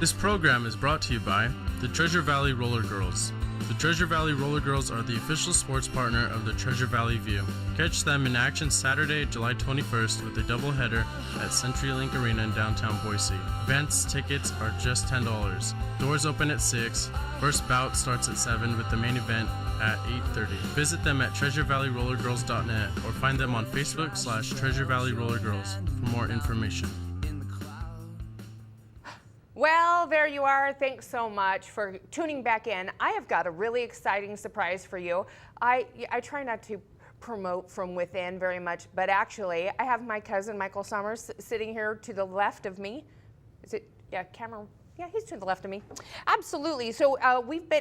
This program is brought to you by the Treasure Valley Roller Girls. The Treasure Valley Roller Girls are the official sports partner of the Treasure Valley View. Catch them in action Saturday, July 21st with a doubleheader at CenturyLink Arena in downtown Boise. Events tickets are just $10. Doors open at 6. First bout starts at 7 with the main event at 8:30. Visit them at treasurevalley.rollergirls.net or find them on Facebook/Treasure Valley Roller Girls for more information. Well, there you are. Thanks so much for tuning back in. I have got a really exciting surprise for you. I try not to promote from within very much, but actually I have my cousin Michael Summers sitting here to the left of me. Is it, yeah, camera? Yeah, he's to the left of me. Absolutely. So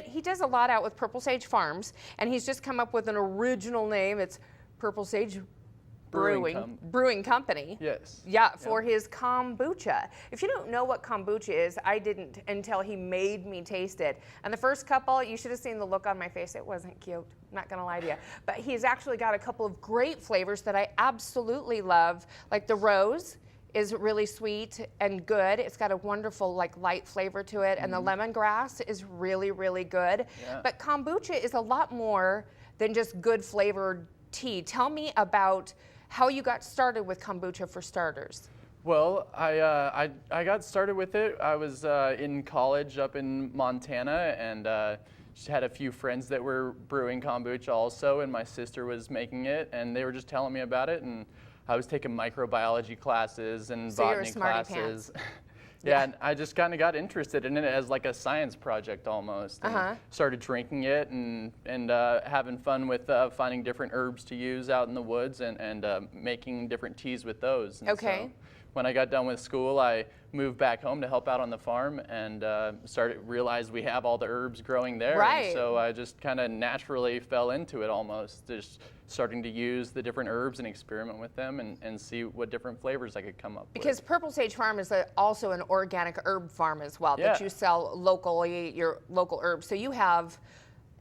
he does a lot out with Purple Sage Farms, and he's just come up with an original name. It's Purple Sage Brewing Company. Yes. Yeah, for his kombucha. If you don't know what kombucha is, I didn't until he made me taste it. And the first couple, you should have seen the look on my face. It wasn't cute. I'm not gonna lie to you. But he's actually got a couple of great flavors that I absolutely love, like the rose is really sweet and good. It's got a wonderful light flavor to it, and the lemongrass is really, really good. Yeah. But kombucha is a lot more than just good flavored tea. Tell me about how you got started with kombucha for starters. Well, I got started with it. I was in college up in Montana, and just had a few friends that were brewing kombucha also, and my sister was making it, and they were just telling me about it, and I was taking microbiology classes and So you're a botany smarty classes. pants. Yeah, and I just kind of got interested in it as like a science project almost. And started drinking it and having fun with finding different herbs to use out in the woods and making different teas with those. And Okay. so when I got done with school, I moved back home to help out on the farm and realized we have all the herbs growing there. Right. And so I just kind of naturally fell into it almost, just starting to use the different herbs and experiment with them and see what different flavors I could come up with. Because Purple Sage Farm is also an organic herb farm as well, Yeah. that you sell locally, your local herbs. So you have,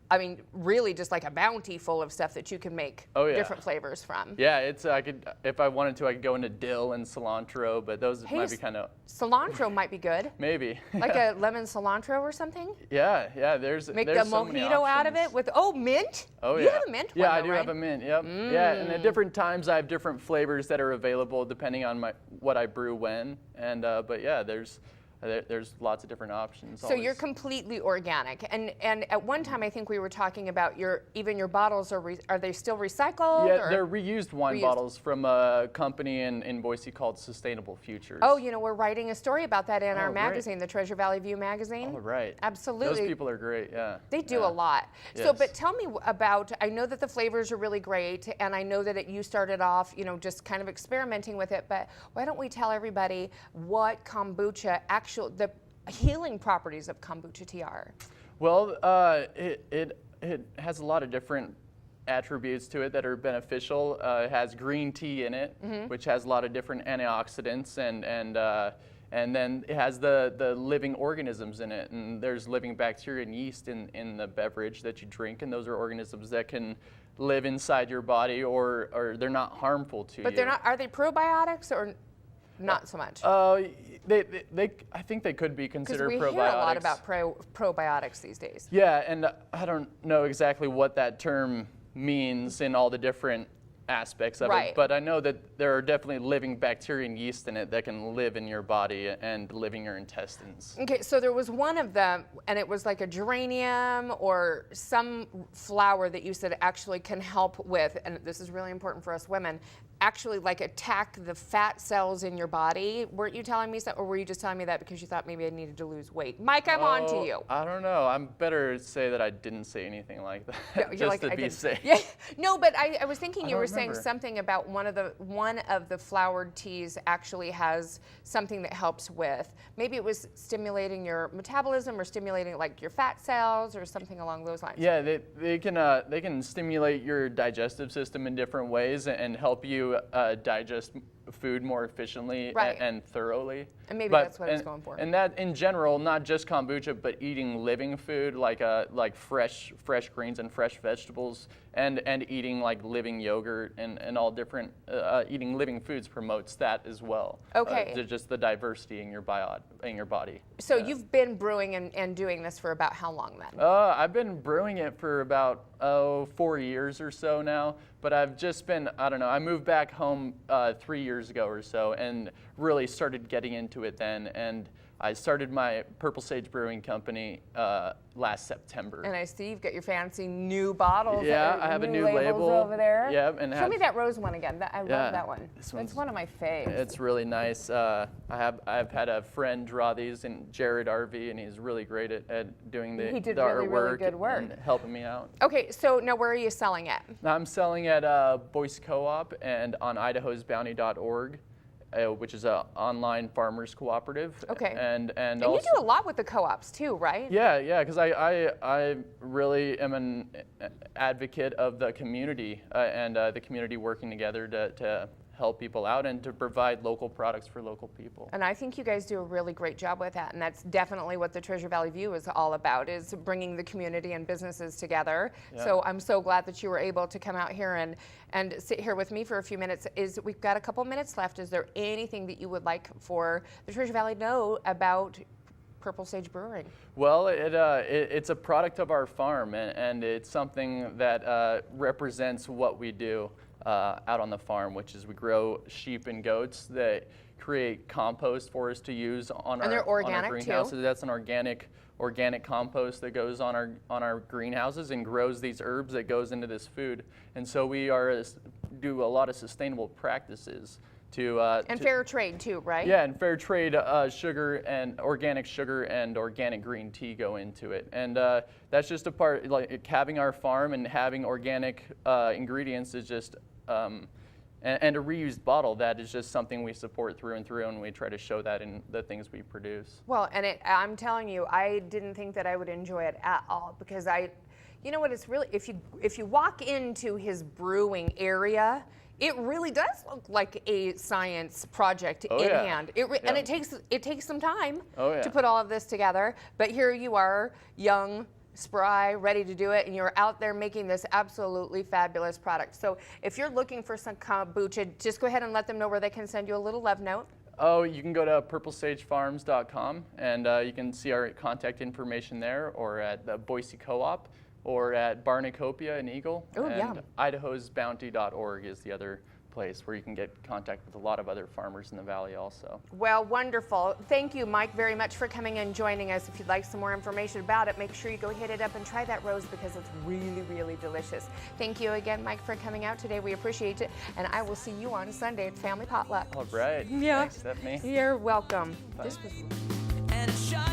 I mean, really just like a bounty full of stuff that you can make different flavors from. Yeah, it's I could, if I wanted to, I could go into dill and cilantro, but those might be kind of cilantro might be good. maybe Like a lemon cilantro or something. Yeah, there's Make there's the so many mojito out of it options. with mint. Oh yeah. You have a mint one, Yeah, I though, do right? have a mint. Yep. Yeah, and at different times I have different flavors that are available depending on what I brew when, and but yeah, there's lots of different options. So you're completely organic, and at one time I think we were talking about your bottles are they still recycled? Yeah, or? they're reused wine bottles from a company in Boise called Sustainable Futures. Oh, we're writing a story about that in our great. magazine, the Treasure Valley View magazine. Oh, right. Absolutely. Those people are great. Yeah. They do a lot. So, Yes. but tell me about, I know that the flavors are really great, and I know that you started off, just kind of experimenting with it, but why don't we tell everybody what kombucha, the healing properties of kombucha tea are? Well, it has a lot of different attributes to it that are beneficial. It has green tea in it, which has a lot of different antioxidants, and then it has the living organisms in it, and there's living bacteria and yeast in the beverage that you drink, and those are organisms that can live inside your body, or they're not harmful to you. But they're not, are they probiotics or not so much? I think they could be considered probiotics. Because we hear a lot about probiotics these days. Yeah, and I don't know exactly what that term means in all the different aspects of it, but I know that there are definitely living bacteria and yeast in it that can live in your body and live in your intestines. Okay, so there was one of them, and it was like a geranium or some flower that you said actually can help with, and this is really important for us women, actually like attack the fat cells in your body. Weren't you telling me that, or were you just telling me that because you thought maybe I needed to lose weight? Mike, I'm on to you. I don't know. I'm better to say that I didn't say anything like that, just to be safe. Yeah, no, but I was thinking you were saying remember. something about one of the flowered teas actually has something that helps with, maybe it was stimulating your metabolism or stimulating like your fat cells or something along those lines. Yeah, they can stimulate your digestive system in different ways and help you digest food more efficiently Right. and thoroughly. And maybe that's what it's going for. And that in general, not just kombucha, but eating living food like fresh greens and fresh vegetables, and eating like living yogurt and all different eating living foods promotes that as well. Okay. Just the diversity in your body. So you've been brewing and doing this for about how long then? I've been brewing it for about 4 years or so now, but I've just been, I don't know, I moved back home 3 years ago or so and really started getting into it then, and I started my Purple Sage Brewing Company last September. And I see you've got your fancy new bottles. Yeah, I have a new labels label over there. Yeah, and show me that rose one again. I love that one. It's one of my faves. It's really nice. I've had a friend draw these, and Jared RV, and he's really great at doing the He did the really, really artwork good work. and helping me out. Okay, so now where are you selling it? I'm selling at Boyce Co-op and on idahosbounty.org. Which is an online farmers cooperative. Okay. And you also, do a lot with the co-ops too, right? Yeah, because I really am an advocate of the community and the community working together to help people out and to provide local products for local people. And I think you guys do a really great job with that, and that's definitely what the Treasure Valley View is all about, is bringing the community and businesses together. Yeah. So I'm so glad that you were able to come out here and sit here with me for a few minutes. We've got a couple minutes left. Is there anything that you would like for the Treasure Valley to know about Purple Sage Brewing? Well, it's a product of our farm, and it's something that represents what we do out on the farm, which is we grow sheep and goats that create compost for us to use on And they're organic, our greenhouses. too? That's an organic compost that goes on our greenhouses and grows these herbs that goes into this food. And so we do a lot of sustainable practices And fair trade too, right? Yeah, and fair trade sugar and organic green tea go into it, and that's just a part. Like having our farm and having organic ingredients is just, and a reused bottle, that is just something we support through and through, and we try to show that in the things we produce. Well, and I'm telling you, I didn't think that I would enjoy it at all, because you know what, it's really, if you walk into his brewing area, it really does look like a science project in yeah. hand. And it takes some time Oh, yeah. to put all of this together. But here you are, young, spry, ready to do it, and you're out there making this absolutely fabulous product. So if you're looking for some kombucha, just go ahead and let them know where they can send you a little love note. Oh, you can go to purplesagefarms.com, and you can see our contact information there, or at the Boise Co-op, or at Barnacopia in Eagle. Oh, and yeah. idahosbounty.org is the other place where you can get contact with a lot of other farmers in the valley also. Well, wonderful. Thank you, Mike, very much for coming and joining us. If you'd like some more information about it, make sure you go hit it up and try that rose, because it's really, really delicious. Thank you again, Mike, for coming out today. We appreciate it. And I will see you on Sunday at Family Potluck. All right. Yeah. Thanks, Stephanie. You're welcome. Bye. This was and it shines.